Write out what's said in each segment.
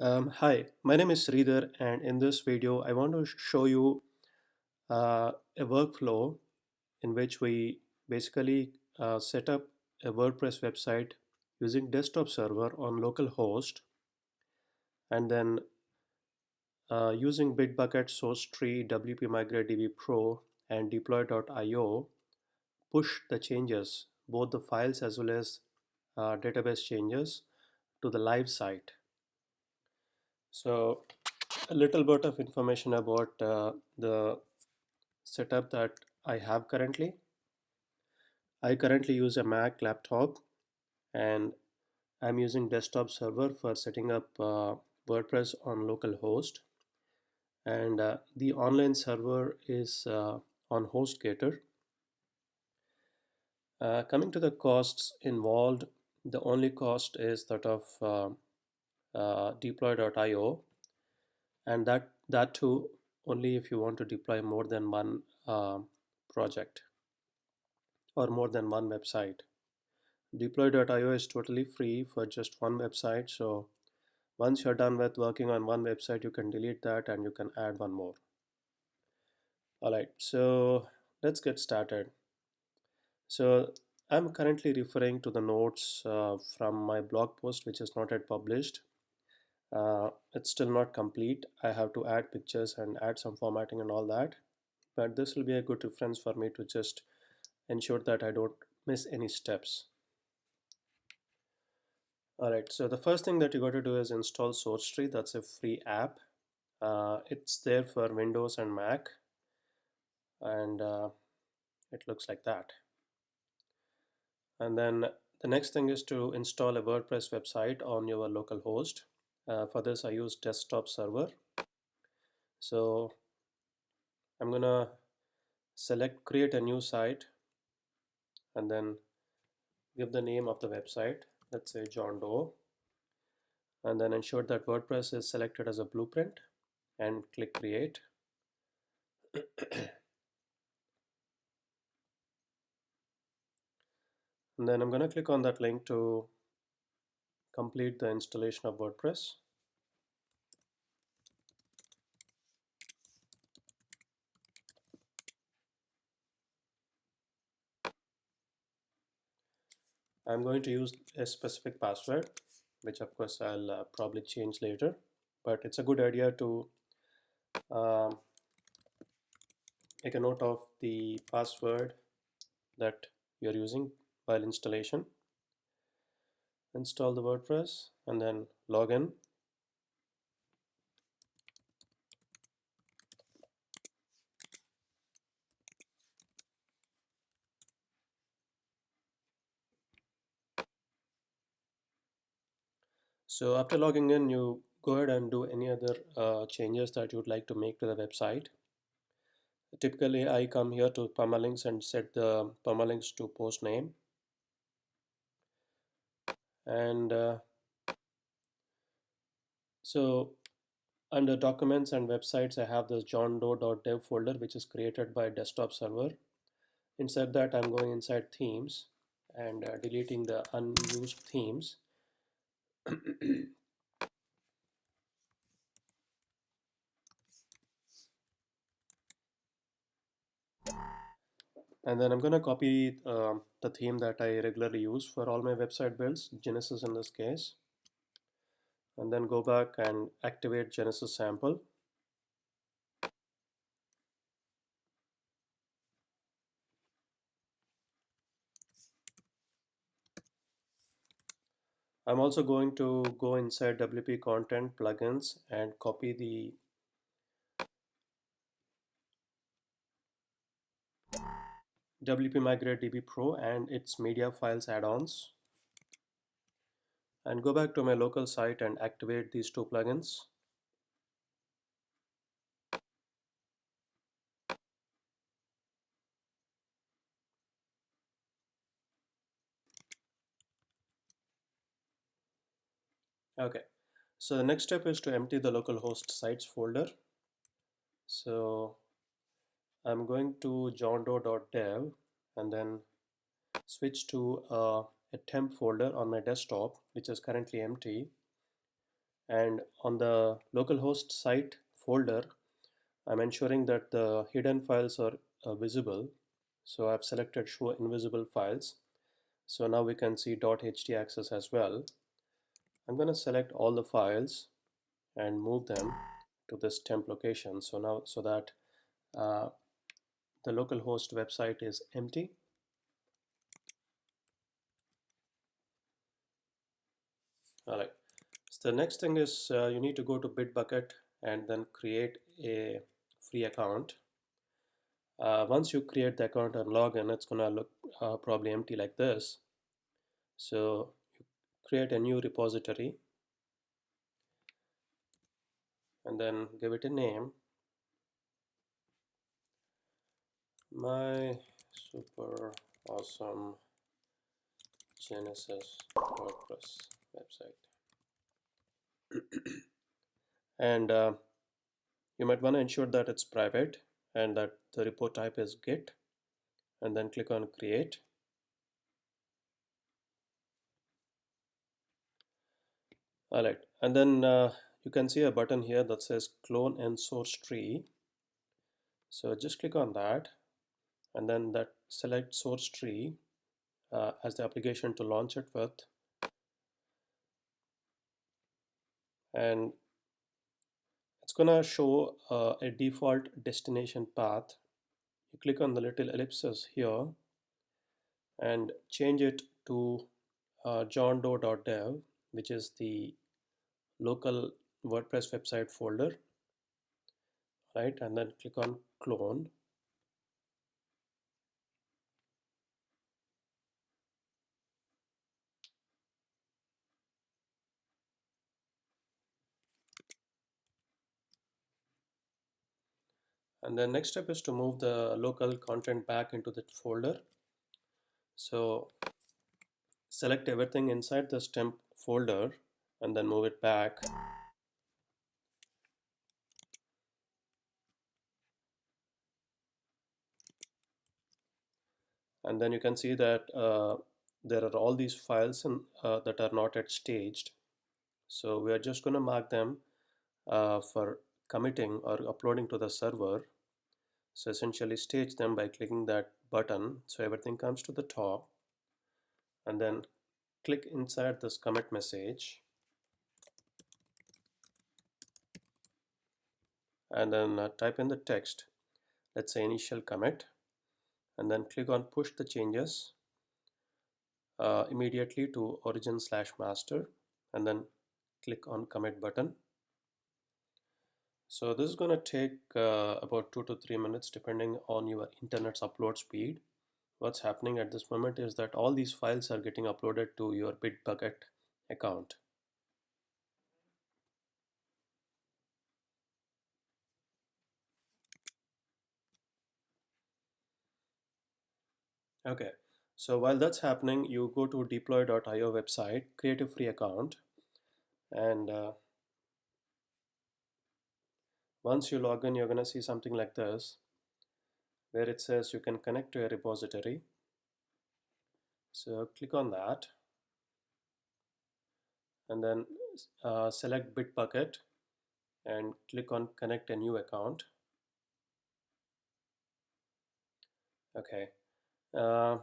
Hi, my name is Sridhar, and in this video, I want to show you a workflow in which we basically set up a WordPress website using desktop server on localhost, and then using Bitbucket, SourceTree, WP Migrate DB Pro, and Deploy.io, push the changes, both the files as well as database changes, to the live site. So, a little bit of information about the setup that I have currently. I currently use a Mac laptop and I'm using desktop server for setting up WordPress on localhost, and the online server is on HostGator. Coming to the costs involved, the only cost is that of deploy.io, and that too only if you want to deploy more than one project or more than one website. Deploy.io is totally free for just one website. So once you're done with working on one website, you can delete that and you can add one more. All right, so let's get started. So I'm currently referring to the notes from my blog post, which is not yet published. It's still not complete. I have to add pictures and add some formatting and all that. But this will be a good reference for me to just ensure that I don't miss any steps. All right, so the first thing that you got to do is install SourceTree. That's a free app. It's there for Windows and Mac, and it looks like that. And then the next thing is to install a WordPress website on your local host. For this, I use desktop server. So I'm gonna create a new site, and then give the name of the website. Let's say John Doe, and then ensure that WordPress is selected as a blueprint, and click create. And then I'm going to click on that link to complete the installation of WordPress. I'm going to use a specific password, which of course I'll probably change later, but it's a good idea to um, make a note of the password that you're using while installation. Install the WordPress and then log in. So after logging in, you go ahead and do any other changes that you'd like to make to the website. Typically, I come here to permalinks and set the permalinks to post name. And so under documents and websites, I have this johndoe.dev folder, which is created by desktop server. Inside that, I'm going inside themes and deleting the unused themes. And then I'm going to copy the theme that I regularly use for all my website builds, Genesis in this case. And then go back and activate Genesis sample. I'm also going to go inside WP content plugins and copy the WP Migrate DB Pro and its media files add-ons, and go back to my local site and activate these two plugins. Okay, so the next step is to empty the localhost sites folder. So I'm going to johndoe.dev and then switch to a temp folder on my desktop, which is currently empty. And on the localhost site folder, I'm ensuring that the hidden files are visible. So I've selected show invisible files. So now we can see .htaccess as well. I'm going to select all the files and move them to this temp location. So now, so that uh, the localhost website is empty. All right. So the next thing is you need to go to Bitbucket and then create a free account. Once you create the account and log in, it's gonna look probably empty like this. So you create a new repository and then give it a name. My super awesome Genesis WordPress website. And you might want to ensure that it's private and that the repo type is Git, and then click on create. All right, and then you can see a button here that says clone and source tree. So just click on that, and then that select source tree as the application to launch it with. And it's gonna show a default destination path. You click on the little ellipsis here and change it to johndoe.dev, which is the local WordPress website folder, right? And then click on clone. And then next step is to move the local content back into the folder. So select everything inside this temp folder and then move it back. And then you can see that there are all these files that are not yet staged. So we are just going to mark them for committing or uploading to the server. So essentially stage them by clicking that button so everything comes to the top, and then click inside this commit message, and then type in the text, let's say initial commit, and then click on push the changes immediately to origin/master, and then click on commit button. So this is going to take about 2 to 3 minutes depending on your internet's upload speed. What's happening at this moment is that all these files are getting uploaded to your Bitbucket account. Okay, so while that's happening, you go to deploy.io website, create a free account, and once you log in, you're going to see something like this, where it says you can connect to a repository. So click on that, and then select Bitbucket and click on connect a new account. Okay. Uh,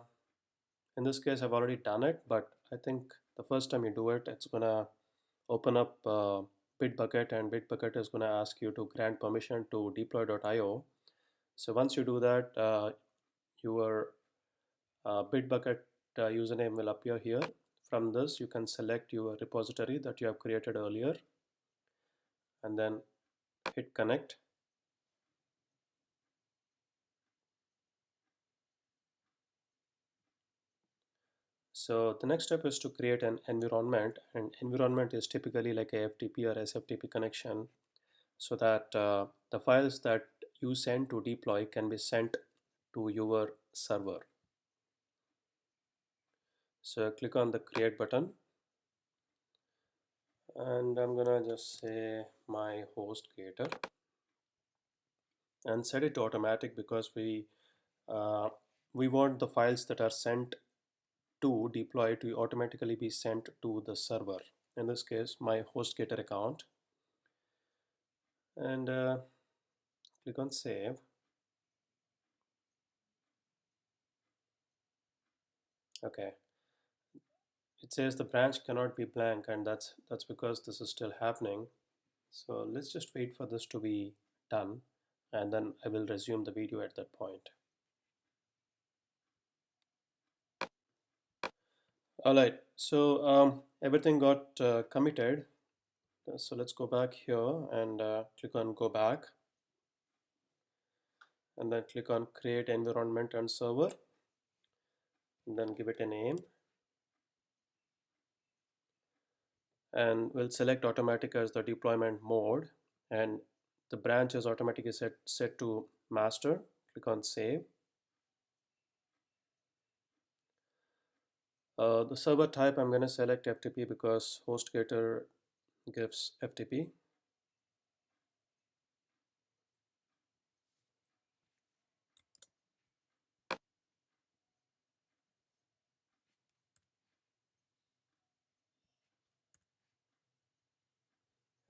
in this case, I've already done it, but I think the first time you do it, it's gonna open up Bitbucket, and Bitbucket is gonna ask you to grant permission to deploy.io. So once you do that, your Bitbucket username will appear here. From this, you can select your repository that you have created earlier, and then hit connect. So the next step is to create an environment, and environment is typically like a FTP or SFTP connection, so that the files that you send to deploy can be sent to your server. So click on the create button, and I'm gonna just say my host creator and set it to automatic, because uh, we want the files that are sent to deploy to automatically be sent to the server. in this case my HostGator account, and click on save. Okay, it says the branch cannot be blank, and that's because this is still happening. So let's just wait for this to be done, and then I will resume the video at that point. All right, so everything got committed. So let's go back here and click on go back, and then click on create environment and server, and then give it a name, and we'll select automatic as the deployment mode, and the branch is automatically set to master. Click on save. The server type, I'm going to select FTP because HostGator gives FTP.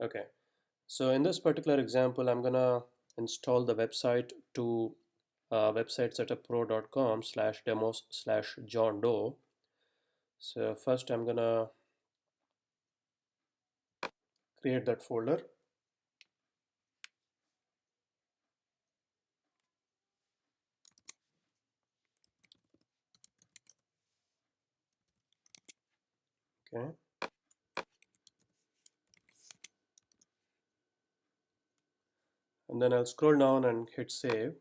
Okay, so in this particular example, I'm gonna install the website to websitesetuppro.com/demos/John Doe. So first I'm gonna create that folder. Okay, and then I'll scroll down and hit save.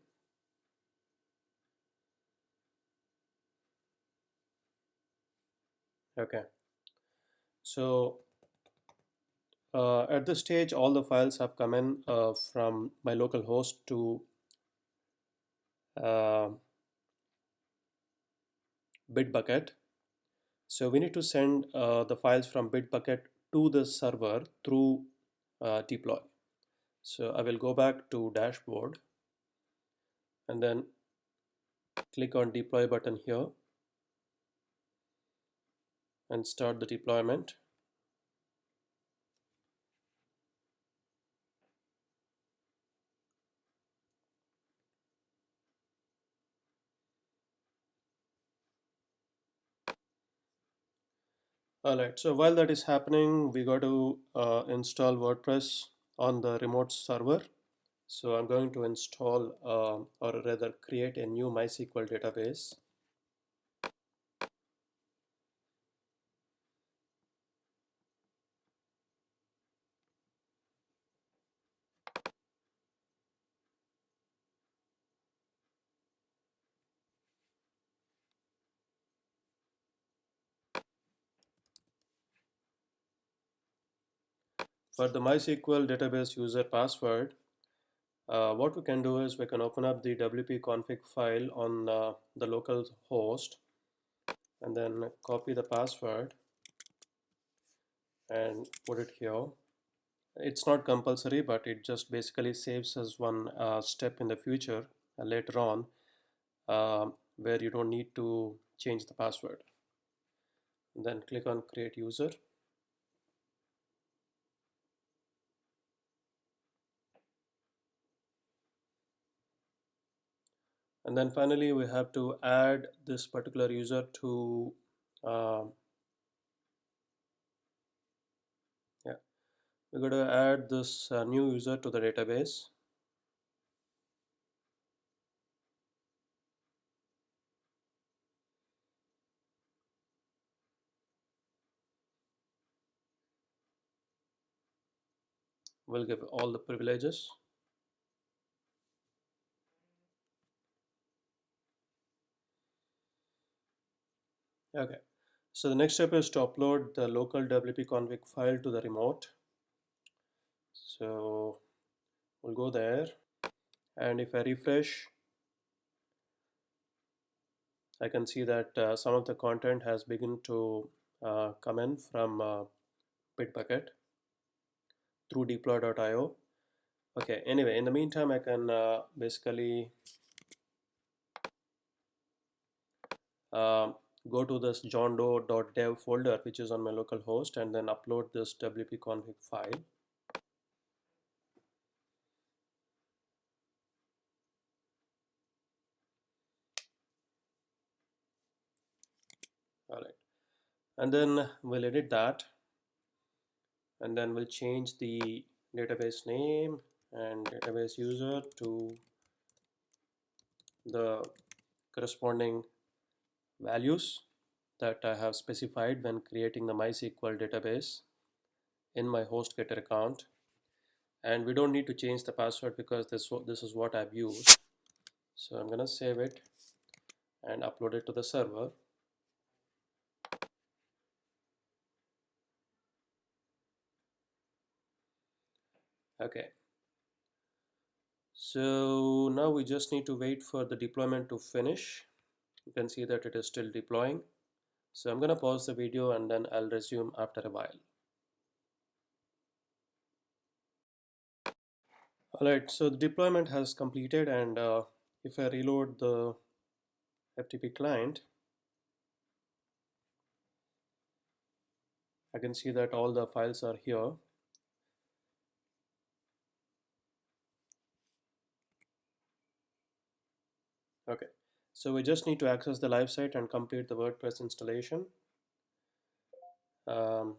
Okay, so at this stage all the files have come in from my local host to uh, Bitbucket. So we need to send the files from Bitbucket to the server through deploy. So I will go back to dashboard and then click on deploy button here and start the deployment. Alright, so while that is happening, we got to install WordPress on the remote server. So I'm going to install or rather create a new MySQL database. For the MySQL database user password, what we can do is we can open up the WP config file on the local host and then copy the password and put it here. It's not compulsory, but it just basically saves us one step in the future later on where you don't need to change the password. And then click on create user. And then finally we have to add this particular user to yeah, we're going to add this new user to the database. We'll give all the privileges. Okay, so the next step is to upload the local WP config file to the remote. So we'll go there, and if I refresh, I can see that some of the content has begun to come in from Bitbucket through deploy.io. Okay, anyway, in the meantime, I can basically go to this johndoe.dev folder, which is on my local host, and then upload this wp-config file. All right, and then we'll edit that, and then we'll change the database name and database user to the corresponding values that I have specified when creating the MySQL database in my HostGator account. And we don't need to change the password because this is what I've used. So I'm gonna save it and upload it to the server. Okay, so now we just need to wait for the deployment to finish. You can see that it is still deploying. So I'm gonna pause the video and then I'll resume after a while. All right, so the deployment has completed, and if I reload the FTP client, I can see that all the files are here. Okay, so we just need to access the live site and complete the WordPress installation. So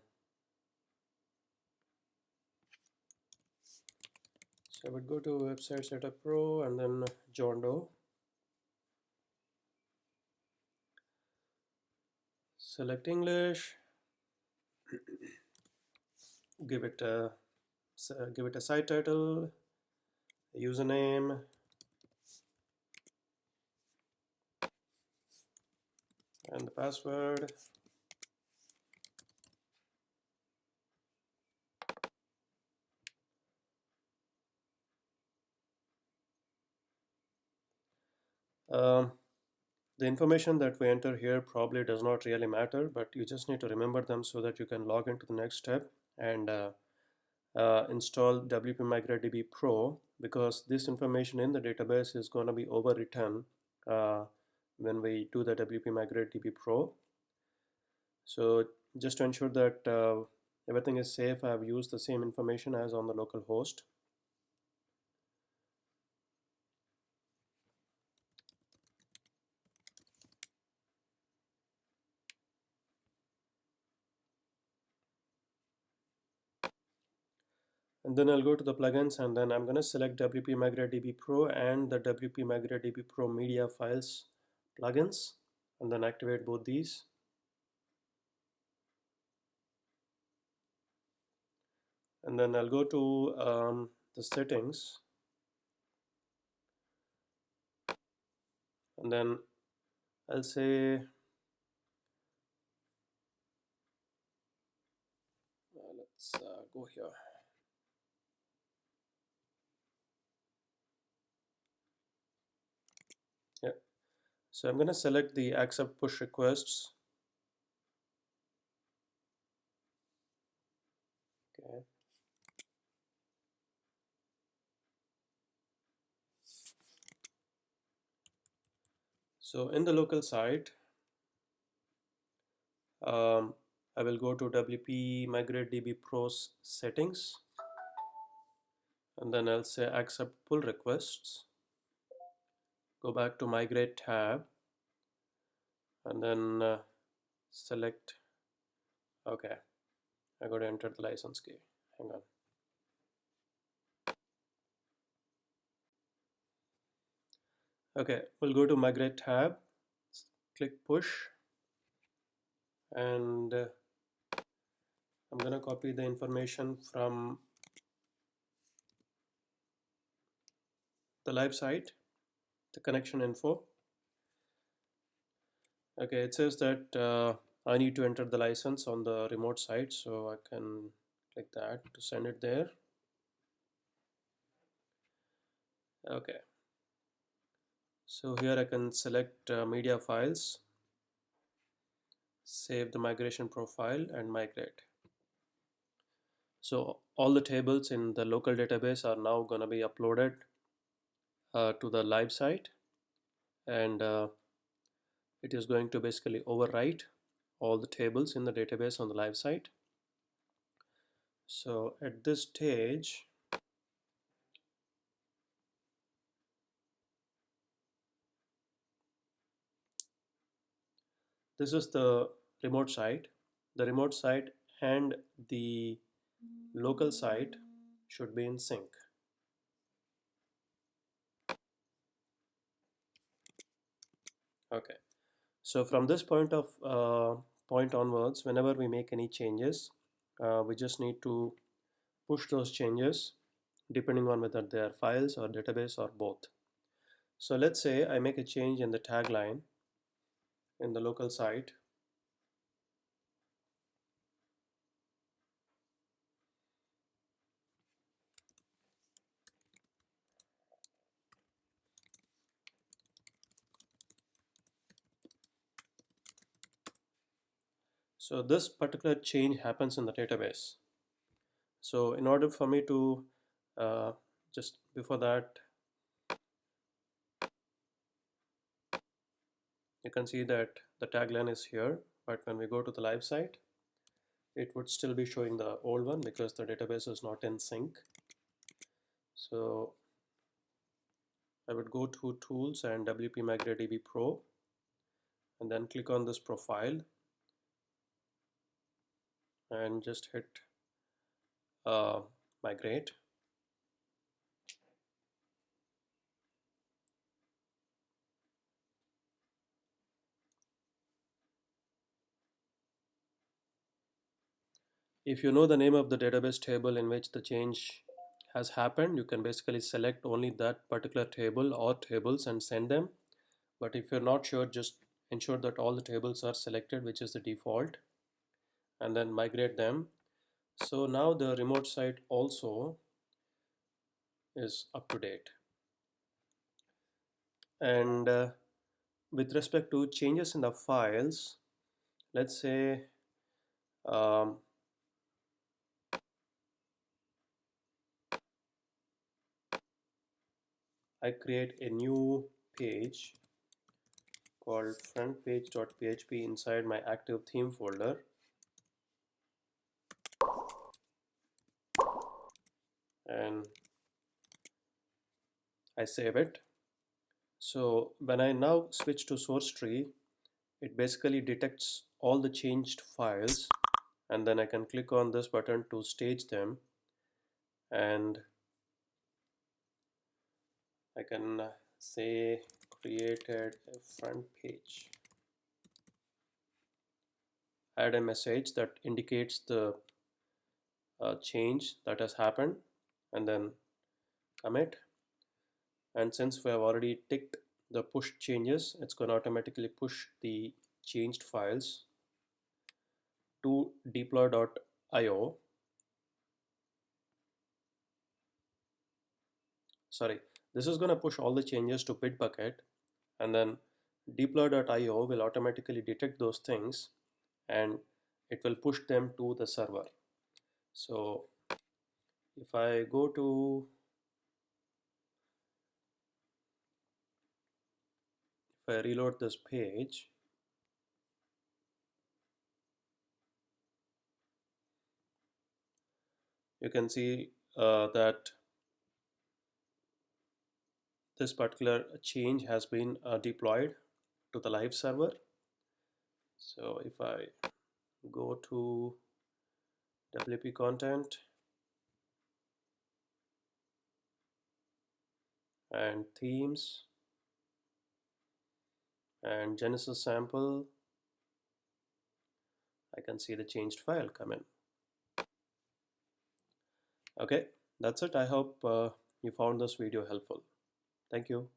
I would go to Website Setup Pro and then John Doe. Select English. Give it a site title, a username, and the password. Um, the information that we enter here probably does not really matter, but you just need to remember them so that you can log into the next step and install WP Migrate DB Pro, because this information in the database is going to be overwritten uh, when we do the WP Migrate DB Pro. So just to ensure that everything is safe, I have used the same information as on the local host. And then I'll go to the plugins, and then I'm going to select WP Migrate DB Pro and the WP Migrate DB Pro Media Files plugins, and then activate both these. And then I'll go to the settings, and then I'll say let's go here. Yeah, so I'm going to select the accept push requests. Okay. So in the local site, I will go to WP Migrate DB Pros settings, and then I'll say accept pull requests. Go back to Migrate tab, and then select. Okay, I got to enter the license key. Hang on. Okay, we'll go to Migrate tab, click push, and I'm gonna copy the information from the live site, the connection info. Okay, it says that I need to enter the license on the remote site, so I can click that to send it there. Okay, so here I can select media files, save the migration profile, and migrate. So all the tables in the local database are now going to be uploaded to the live site, and it is going to basically overwrite all the tables in the database on the live site. So at this stage, this is the remote site. The remote site and the local site should be in sync. Okay. So from this point onwards, whenever we make any changes, we just need to push those changes depending on whether they are files or database or both. So let's say I make a change in the tagline in the local site. So this particular change happens in the database. So in order for me to just before that, you can see that the tagline is here, but when we go to the live site, it would still be showing the old one because the database is not in sync. So I would go to Tools and WP Migrate DB Pro, and then click on this profile and just hit Migrate. If you know the name of the database table in which the change has happened, you can basically select only that particular table or tables and send them. But if you're not sure, just ensure that all the tables are selected, which is the default, and then migrate them. So now the remote site also is up to date. And with respect to changes in the files, let's say um, I create a new page called frontpage.php inside my active theme folder, and I save it. So when I now switch to source tree, it basically detects all the changed files, and then I can click on this button to stage them, and I can say created a front page, add a message that indicates the change that has happened, and then commit. And since we have already ticked the push changes, it's going to automatically push the changed files to deploy.io. Sorry, this is going to push all the changes to Bitbucket, and then deploy.io will automatically detect those things and it will push them to the server. So if I go to, if I reload this page, you can see that this particular change has been deployed to the live server. So if I go to WP content and themes and Genesis sample, I can see the changed file come in. Okay, that's it. I hope you found this video helpful. Thank you.